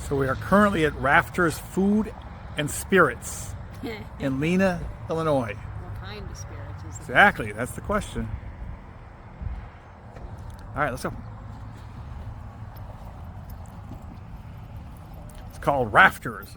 So we are currently at Rafters Food and Spirits in Lena, Illinois. What kind of spirits is it? Exactly, that's the question. All right, let's go. It's called Rafters.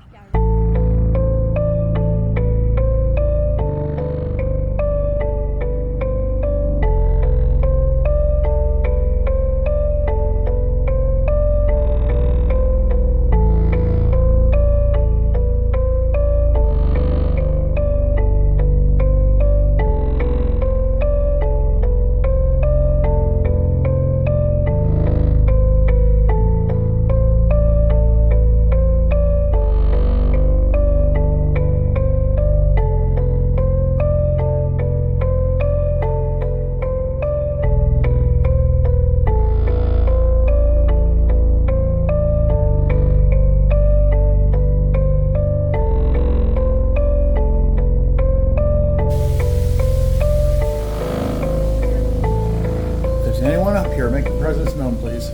Anyone up here, make your presence known, please.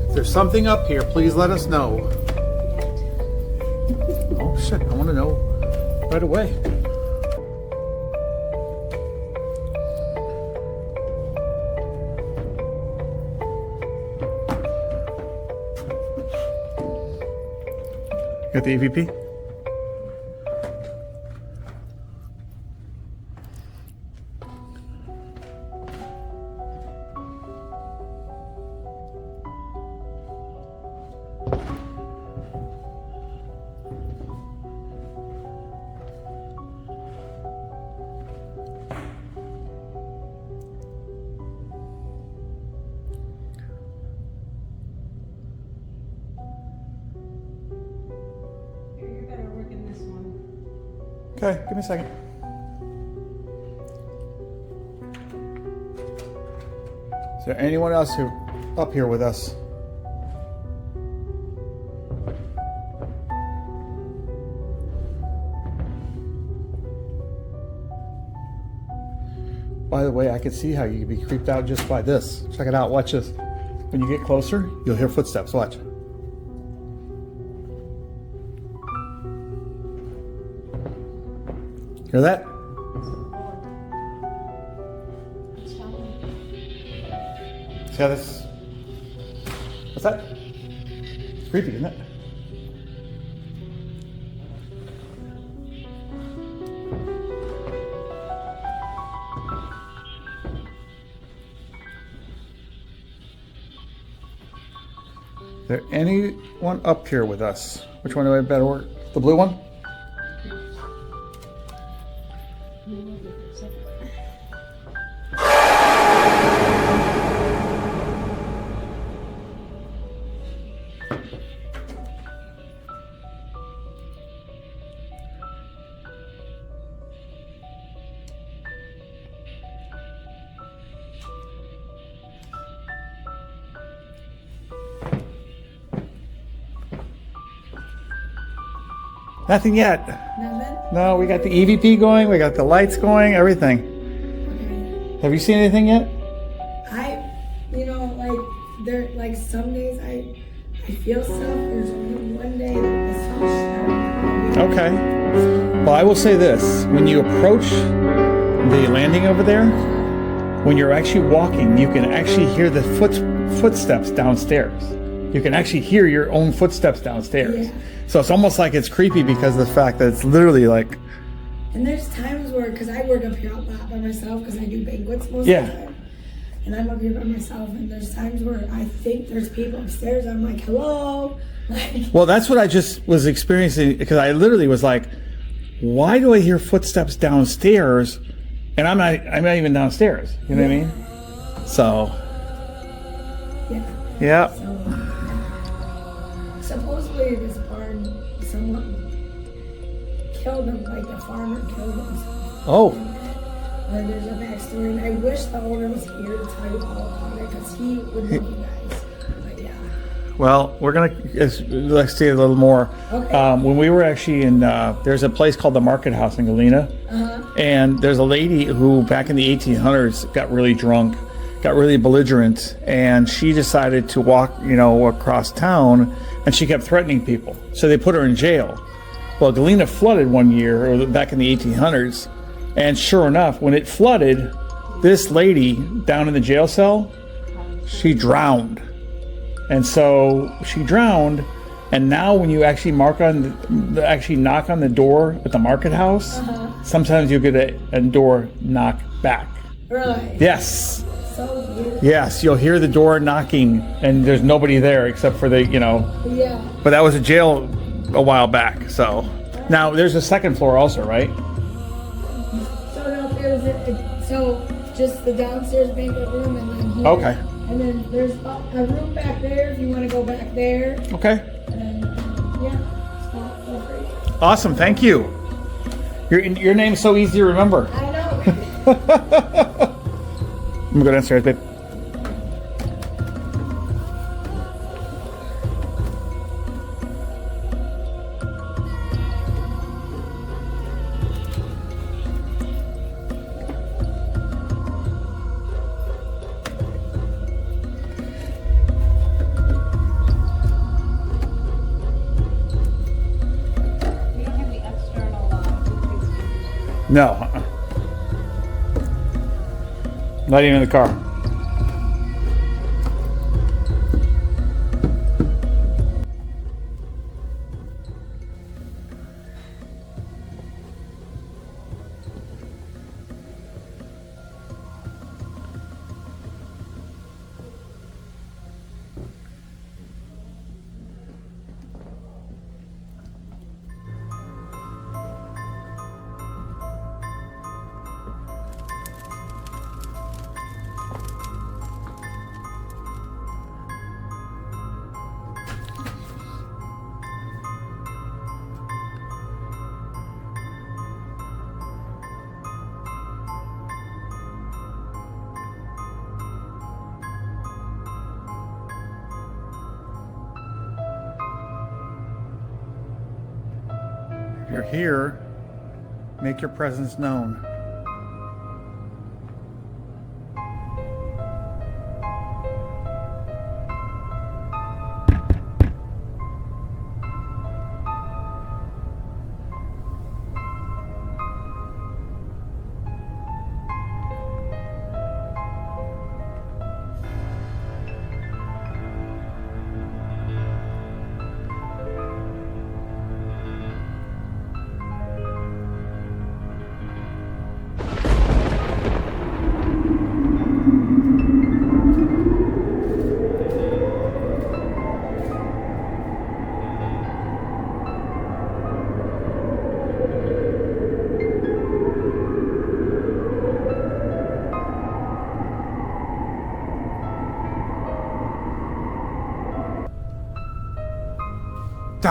If there's something up here, please let us know. Oh shit, I want to know right away. Got the EVP? Okay, give me a second. Is there anyone else who up here with us? By the way, I can see how you can be creeped out just by this. Check it out, watch this. When you get closer, you'll hear footsteps, watch. Hear that? See how this... What's that? It's creepy, isn't it? Is there anyone up here with us? Which one do I better work? The blue one? Nothing yet. Nothing? No, we got the EVP going, we got the lights going, everything. Okay. Have you seen anything yet? Like some days I feel stuff. There's only one day that the sun's shining. Okay. Well, I will say this. When you approach the landing over there, when you're actually walking, you can actually hear the footsteps downstairs. You can actually hear your own footsteps downstairs. Yeah. So it's almost like it's creepy because of the fact that it's literally like... And there's times where, because I work up here a lot by myself because I do banquets most of the time. And I'm up here by myself, and there's times where I think there's people upstairs. I'm like, hello? Well, that's what I just was experiencing, because I literally was like, why do I hear footsteps downstairs? And I'm not even downstairs. You know what I mean? So... Yeah. So, supposedly this barn, someone killed him, like the farmer killed himself. Oh. And there's a backstory, and I wish the owner was here to tell you all about it, because he would love you guys. But yeah. Well, we're gonna let's see a little more. Okay. When we were actually in, there's a place called the Market House in Galena, and there's a lady who back in the 1800s got really drunk, got really belligerent, and she decided to walk, across town, and she kept threatening people. So they put her in jail. Well, Galena flooded one year, or back in the 1800s, and sure enough, when it flooded, this lady down in the jail cell, she drowned. And so she drowned, and now when you actually knock on the door at the market house, sometimes you get a door knock back. Really? Yes. So beautiful. Yes, you'll hear the door knocking, and there's nobody there except for Yeah. But that was a jail a while back, so. Now, there's a second floor also, right? So no, so just the downstairs banquet room, and then here. Okay. And then there's a room back there if you want to go back there. Okay. And so feel free. Awesome, thank you. Your name's so easy to remember. I know. I'm gonna go downstairs, babe. We don't have the external No. Not even in the car. You're here. Make your presence known.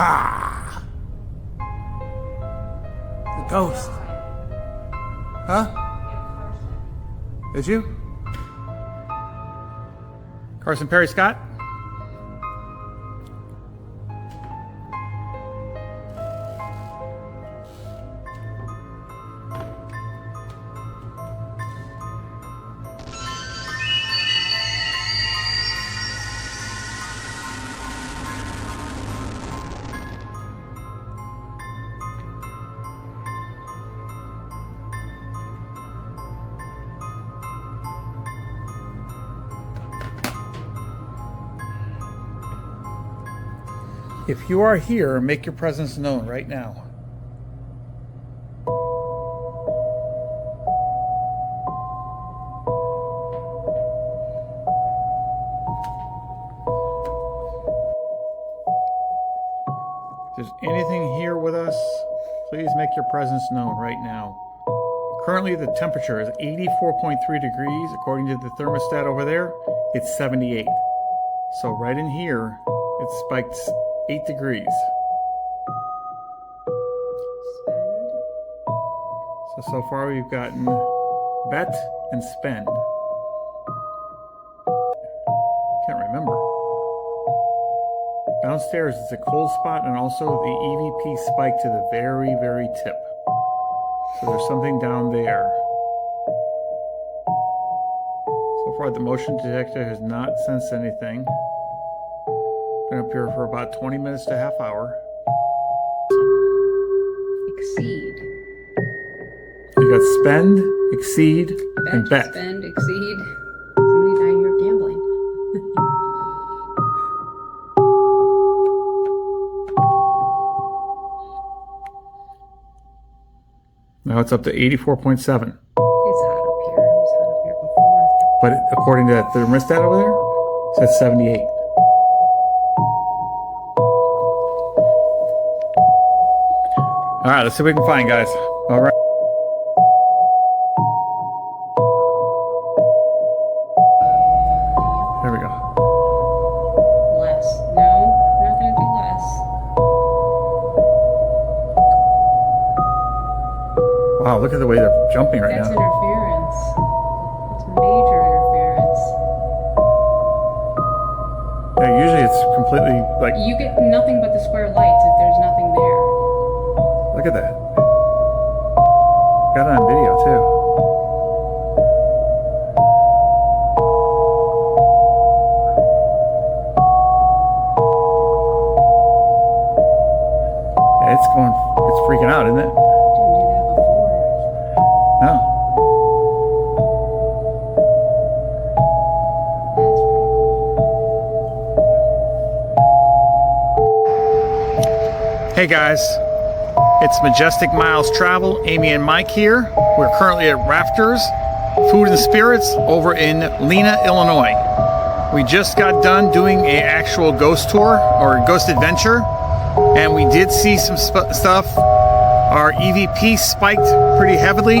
Ah! The ghost. Huh? Did you? Carson Perry Scott? If you are here, make your presence known right now. If there's anything here with us, please make your presence known right now. Currently the temperature is 84.3 degrees. According to the thermostat over there, it's 78. So right in here, it spiked 8 degrees. So far we've gotten bet and spend. Can't remember. Downstairs is a cold spot and also the EVP spike to the very, very tip. So there's something down there. So far, the motion detector has not sensed anything. Been up here for about 20 minutes to half hour. Exceed. You got spend, exceed, and bet. Spend, exceed. Somebody died here gambling. Now it's up to 84.7. It's hot up here. It was hot up here before. But according to that thermostat over there, it says 78. All right, let's see what we can find, guys. All right. There we go. Less. No, we're not going to do less. Wow, look at the way they're jumping right That's now. interference. It's major interference. Yeah, usually it's completely like, You get nothing but the square lights if there's nothing there. look at that. Got it on video too. Yeah, it's freaking out, isn't it? Didn't do that before. No. That's pretty cool. Hey guys, it's Majestic Miles Travel, Amy and Mike here. We're currently at Rafters Food and Spirits over in Lena, Illinois. We just got done doing an actual ghost tour or ghost adventure, and we did see some stuff. Our EVP spiked pretty heavily